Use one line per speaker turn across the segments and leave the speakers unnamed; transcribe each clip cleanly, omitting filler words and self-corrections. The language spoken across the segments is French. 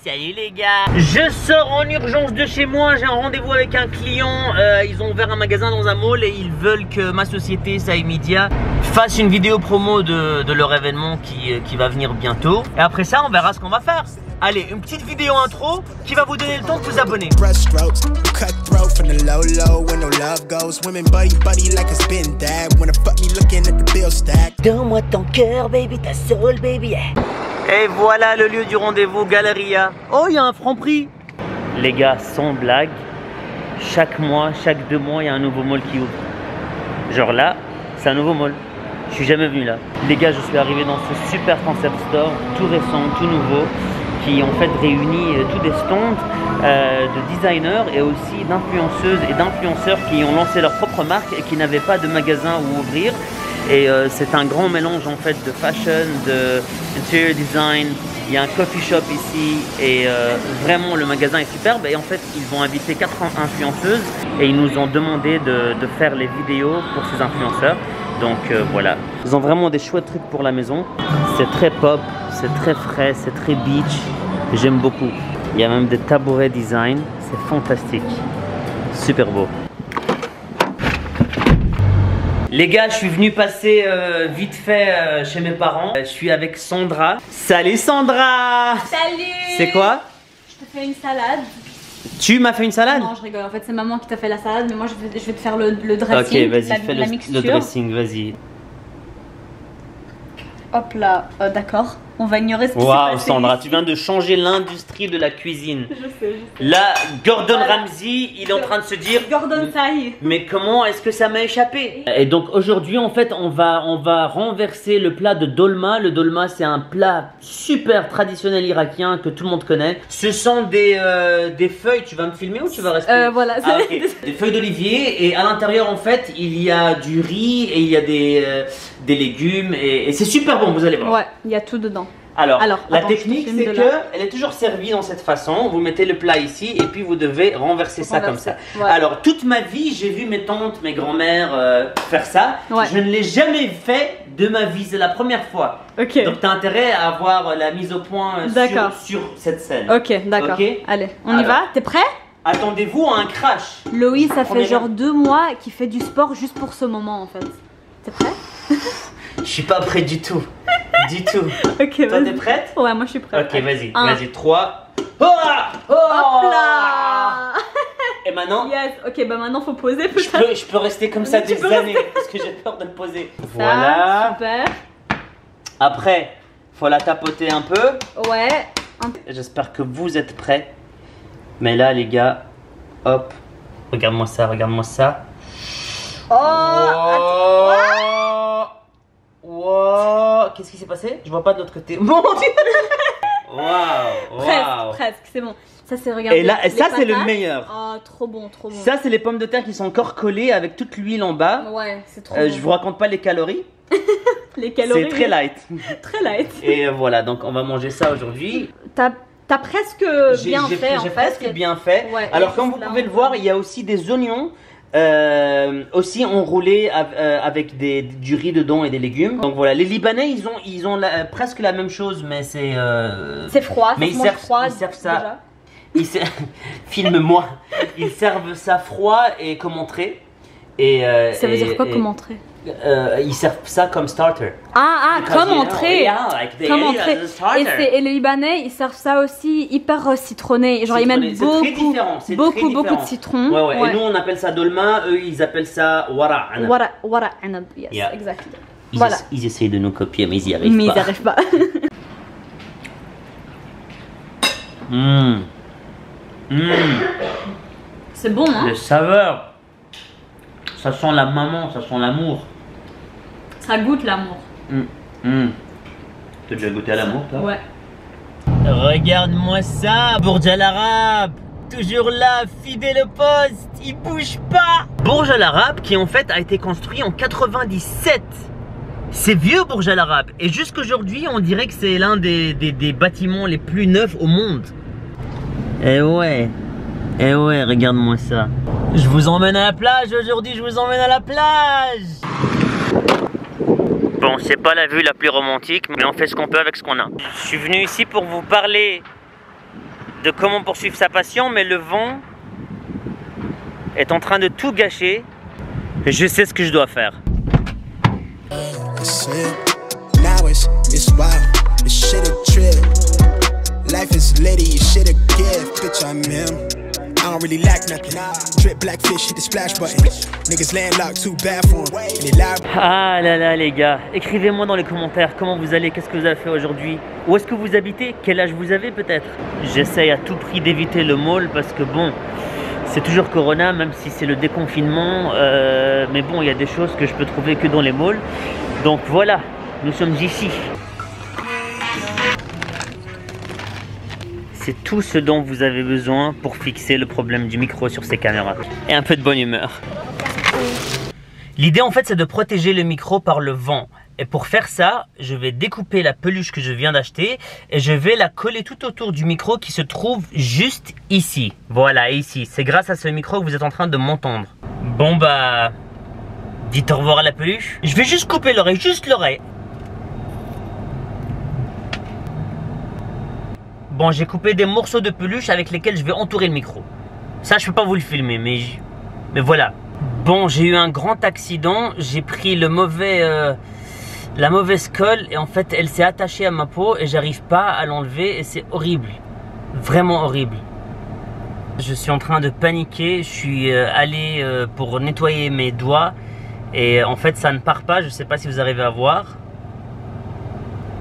Salut les gars. Je sors en urgence de chez moi, j'ai un rendez-vous avec un client. Ils ont ouvert un magasin dans un mall et ils veulent que ma société Saï Media fasse une vidéo promo de leur événement qui va venir bientôt. Et après ça, on verra ce qu'on va faire. Allez, une petite vidéo intro qui va vous donner le temps de vous abonner. Donne-moi ton cœur, baby, ta soul, baby. Et voilà le lieu du rendez-vous, Galleria. Oh, il y a un Franprix. Les gars, sans blague, chaque mois, chaque 2 mois, il y a un nouveau mall qui ouvre. Genre là, c'est un nouveau mall. Je suis jamais venu là. Les gars, je suis arrivé dans ce super concept store, tout récent, tout nouveau, qui en fait réunit tous des stands de designers et aussi d'influenceuses et d'influenceurs qui ont lancé leur propre marque et qui n'avaient pas de magasin où ouvrir. Et c'est un grand mélange en fait de fashion, de interior design. Il y a un coffee shop ici et vraiment le magasin est superbe. Et en fait ils vont inviter 4 influenceuses et ils nous ont demandé de faire les vidéos pour ces influenceurs. Donc voilà, ils ont vraiment des chouettes trucs pour la maison. C'est très pop, c'est très frais, c'est très beach. J'aime beaucoup. Il y a même des tabourets design, c'est fantastique, super beau. Les gars, je suis venu passer vite fait chez mes parents. Je suis avec Sandra. Salut Sandra!
Salut!
C'est quoi?
Je te fais une salade.
Tu m'as fait une salade?
Non, je rigole. En fait, c'est maman qui t'a fait la salade, mais moi je vais te faire le dressing.
Ok, vas-y, fais le dressing, vas-y.
Hop là, d'accord. On va ignorer ce qui s'est
Waouh,
passé
Sandra,
ici.
tu viens de changer l'industrie de la cuisine.
Je sais.
Là, Gordon
Voilà.
Ramsay, il est en train de se dire
Gordon Sahi.
mais comment est-ce que ça m'a échappé? Et donc aujourd'hui en fait on va renverser le plat de dolma. Le dolma c'est un plat super traditionnel irakien que tout le monde connaît. Ce sont des feuilles, tu vas me filmer ou tu vas rester?
Voilà.
Ah, ok. Des feuilles d'olivier et à l'intérieur en fait il y a du riz et il y a des légumes et c'est super bon, vous allez voir.
Ouais, il y a tout dedans.
Alors la
attends,
technique c'est que elle est toujours servie dans cette façon. Vous mettez le plat ici et puis vous devez renverser ça comme ça.
Ouais.
Alors toute ma vie j'ai vu mes tantes, mes grands-mères faire ça.
Ouais.
Je ne l'ai jamais fait de ma vie, c'est la première fois.
Ok.
Donc tu as intérêt à avoir la mise au point sur cette scène.
Ok, d'accord.
Ok.
Allez, on y va? T'es prêt?
Attendez-vous à un crash.
Loïs, ça fait
Prenez-le.
genre 2 mois qu'il fait du sport juste pour ce moment en fait. T'es prêt?
Je suis pas prêt du tout. Du tout.
Ok,
Toi t'es prête?
Ouais, moi je suis prête.
Ok, vas-y,
Un.
vas-y, 3. Oh,
Hop là!
Et maintenant
Yes, ok, bah maintenant faut poser peut-être.
je peux rester comme ça
Tu
des
peux
années parce que j'ai peur de me poser.
Ça,
Voilà.
super.
Après, faut la tapoter un peu.
Ouais.
J'espère que vous êtes prêts. Mais là, les gars, hop. Regarde-moi ça, regarde-moi ça.
Oh! Attends.
Wow. Qu'est-ce qui s'est passé? Je vois pas de l'autre côté. Mon Dieu. Waouh. Waouh.
Presque, c'est bon. Ça c'est regarde.
Et là,
les
ça c'est le
patates.
meilleur.
Oh, trop bon, trop bon.
Ça, c'est les pommes de terre qui sont encore collées avec toute l'huile en bas.
Ouais, c'est trop
Je vous raconte pas les calories.
Les calories.
C'est très light.
Très light.
Et voilà, donc on va manger ça aujourd'hui.
T'as presque bien fait en
J'ai
fait.
presque bien fait.
Ouais,
alors
et
comme
juste
vous
là,
pouvez le voir, il y a aussi des oignons aussi enroulés avec du riz dedans et des légumes. Donc voilà, les Libanais ils ont presque la même chose, mais c'est
froid.
mais
ça se mange
ils servent ça.
déjà.
Filme-moi. Ils servent ça froid et comme entrée. Et
Ça veut dire quoi comme entrée?
Ils servent ça comme starter.
Comme entrée. Comme entrée.
Starter.
Et les Libanais, ils servent ça aussi hyper citronné. Genre ils mettent beaucoup de citron.
Ouais. Et nous on appelle ça dolma, eux ils appellent ça wara anab.
Wara anab. Yes,
Yeah.
exactly.
Voilà. Ils essayent de nous copier mais ils y arrivent
Mais
pas.
ils arrivent pas. C'est bon, hein?
Les saveurs. Ça sent la maman, ça sent l'amour.
Ça goûte l'amour.
T'as déjà goûté à l'amour toi?
Ouais.
Regarde-moi ça, Bourj Al Arab. Toujours là, fidèle au poste, il bouge pas. Bourj Al Arab qui en fait a été construit en 97. C'est vieux Bourj Al Arab. Et jusqu'aujourd'hui on dirait que c'est l'un des bâtiments les plus neufs au monde. Eh ouais, regarde-moi ça. Je vous emmène à la plage aujourd'hui, je vous emmène à la plage. Bon, c'est pas la vue la plus romantique, mais on fait ce qu'on peut avec ce qu'on a. Je suis venu ici pour vous parler de comment poursuivre sa passion, mais le vent est en train de tout gâcher et je sais ce que je dois faire. Ah là là les gars, écrivez-moi dans les commentaires comment vous allez, qu'est-ce que vous avez fait aujourd'hui, où est-ce que vous habitez, quel âge vous avez peut-être. J'essaye à tout prix d'éviter le mall parce que bon, c'est toujours Corona, même si c'est le déconfinement, mais bon, il y a des choses que je peux trouver que dans les malls. Donc voilà, nous sommes ici. C'est tout ce dont vous avez besoin pour fixer le problème du micro sur ces caméras. Et un peu de bonne humeur. L'idée en fait c'est de protéger le micro par le vent. Et pour faire ça, je vais découper la peluche que je viens d'acheter et je vais la coller tout autour du micro qui se trouve juste ici. Voilà, ici. C'est grâce à ce micro que vous êtes en train de m'entendre. Bon bah, dites au revoir à la peluche. Je vais juste couper l'oreille, juste l'oreille. Bon, j'ai coupé des morceaux de peluche avec lesquels je vais entourer le micro. Ça, je peux pas vous le filmer, mais voilà. Bon, j'ai eu un grand accident. J'ai pris la mauvaise colle et en fait, elle s'est attachée à ma peau et j'arrive pas à l'enlever et c'est horrible. Vraiment horrible. Je suis en train de paniquer. Je suis allé pour nettoyer mes doigts et en fait, ça ne part pas. Je sais pas si vous arrivez à voir.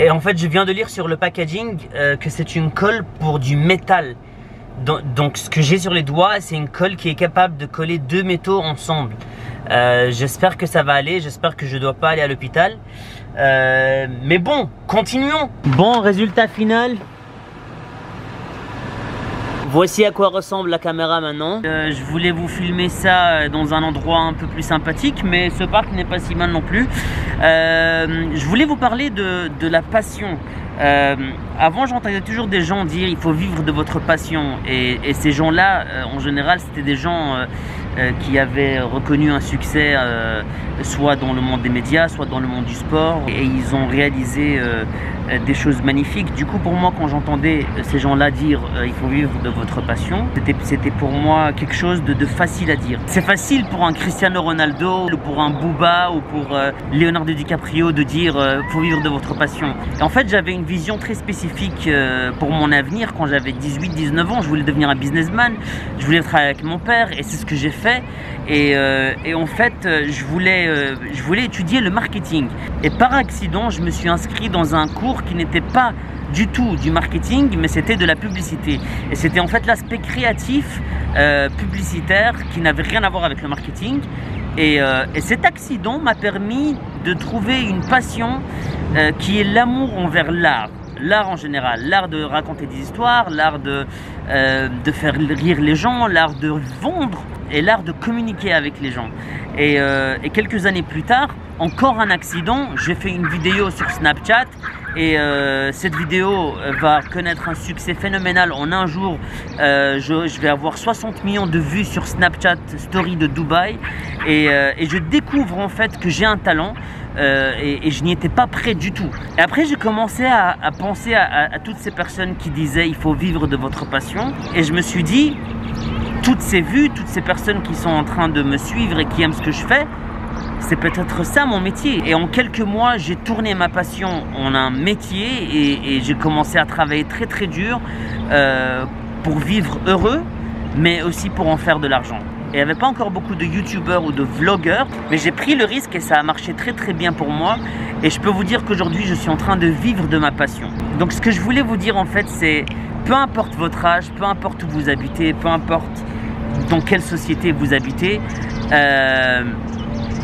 Et en fait, je viens de lire sur le packaging que c'est une colle pour du métal. Donc ce que j'ai sur les doigts, c'est une colle qui est capable de coller deux métaux ensemble. J'espère que ça va aller, j'espère que je ne dois pas aller à l'hôpital. Mais bon, continuons. Bon, résultat final. Voici à quoi ressemble la caméra maintenant. Je voulais vous filmer ça dans un endroit un peu plus sympathique, mais ce parc n'est pas si mal non plus. Je voulais vous parler de la passion. Avant, j'entendais toujours des gens dire il faut vivre de votre passion. Et ces gens-là, en général, c'était des gens qui avaient reconnu un succès soit dans le monde des médias, soit dans le monde du sport. Et ils ont réalisé des choses magnifiques. Du coup, pour moi, quand j'entendais ces gens-là dire il faut vivre de votre passion, c'était pour moi quelque chose de facile à dire. C'est facile pour un Cristiano Ronaldo, ou pour un Booba, ou pour Leonardo DiCaprio de dire faut vivre de votre passion. Et en fait, j'avais une vision très spécifique pour mon avenir. Quand j'avais 18-19 ans, je voulais devenir un businessman, je voulais travailler avec mon père et c'est ce que j'ai fait. Et en fait, je voulais étudier le marketing. Et par accident, je me suis inscrit dans un cours qui n'était pas du tout du marketing, mais c'était de la publicité. Et c'était en fait l'aspect créatif, publicitaire, qui n'avait rien à voir avec le marketing. Et cet accident m'a permis de trouver une passion qui est l'amour envers l'art. L'art en général, l'art de raconter des histoires, l'art de faire rire les gens, l'art de vendre et l'art de communiquer avec les gens. Et quelques années plus tard, encore un accident, j'ai fait une vidéo sur Snapchat et cette vidéo va connaître un succès phénoménal. En un jour, je vais avoir 60 millions de vues sur Snapchat Story de Dubaï et je découvre en fait que j'ai un talent. Et je n'y étais pas prêt du tout. Et après j'ai commencé à penser à toutes ces personnes qui disaient il faut vivre de votre passion. Et je me suis dit, toutes ces vues, toutes ces personnes qui sont en train de me suivre et qui aiment ce que je fais, c'est peut-être ça mon métier. Et en quelques mois, j'ai tourné ma passion en un métier et j'ai commencé à travailler très très dur pour vivre heureux, mais aussi pour en faire de l'argent. Et il n'y avait pas encore beaucoup de youtubeurs ou de vlogueurs, mais j'ai pris le risque et ça a marché très très bien pour moi. Et je peux vous dire qu'aujourd'hui, je suis en train de vivre de ma passion. Donc ce que je voulais vous dire en fait, c'est peu importe votre âge, peu importe où vous habitez, peu importe dans quelle société vous habitez,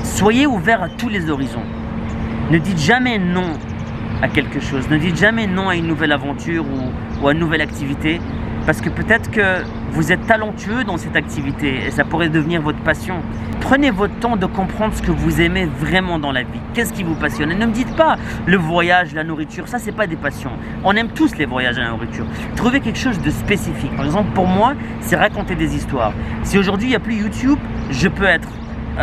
soyez ouverts à tous les horizons. Ne dites jamais non à quelque chose. Ne dites jamais non à une nouvelle aventure ou à une nouvelle activité. Parce que peut-être que vous êtes talentueux dans cette activité et ça pourrait devenir votre passion. Prenez votre temps de comprendre ce que vous aimez vraiment dans la vie. Qu'est-ce qui vous passionne? Et ne me dites pas le voyage, la nourriture, ça c'est pas des passions. On aime tous les voyages et la nourriture. Trouvez quelque chose de spécifique. Par exemple, pour moi, c'est raconter des histoires. Si aujourd'hui il n'y a plus YouTube, je peux être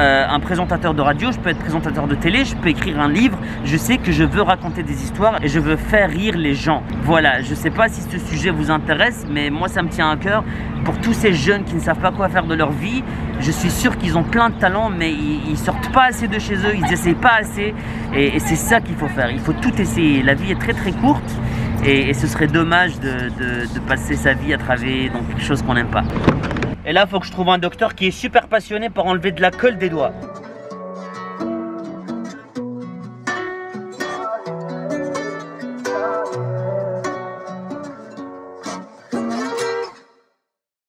un présentateur de radio, je peux être présentateur de télé, je peux écrire un livre. Je sais que je veux raconter des histoires et je veux faire rire les gens. Voilà, je sais pas si ce sujet vous intéresse, mais moi ça me tient à cœur. Pour tous ces jeunes qui ne savent pas quoi faire de leur vie, je suis sûr qu'ils ont plein de talents, mais ils sortent pas assez de chez eux, ils essayent pas assez. Et c'est ça qu'il faut faire, il faut tout essayer. La vie est très très courte et ce serait dommage de passer sa vie à travers dans quelque chose qu'on n'aime pas. Et là, il faut que je trouve un docteur qui est super passionné par enlever de la colle des doigts.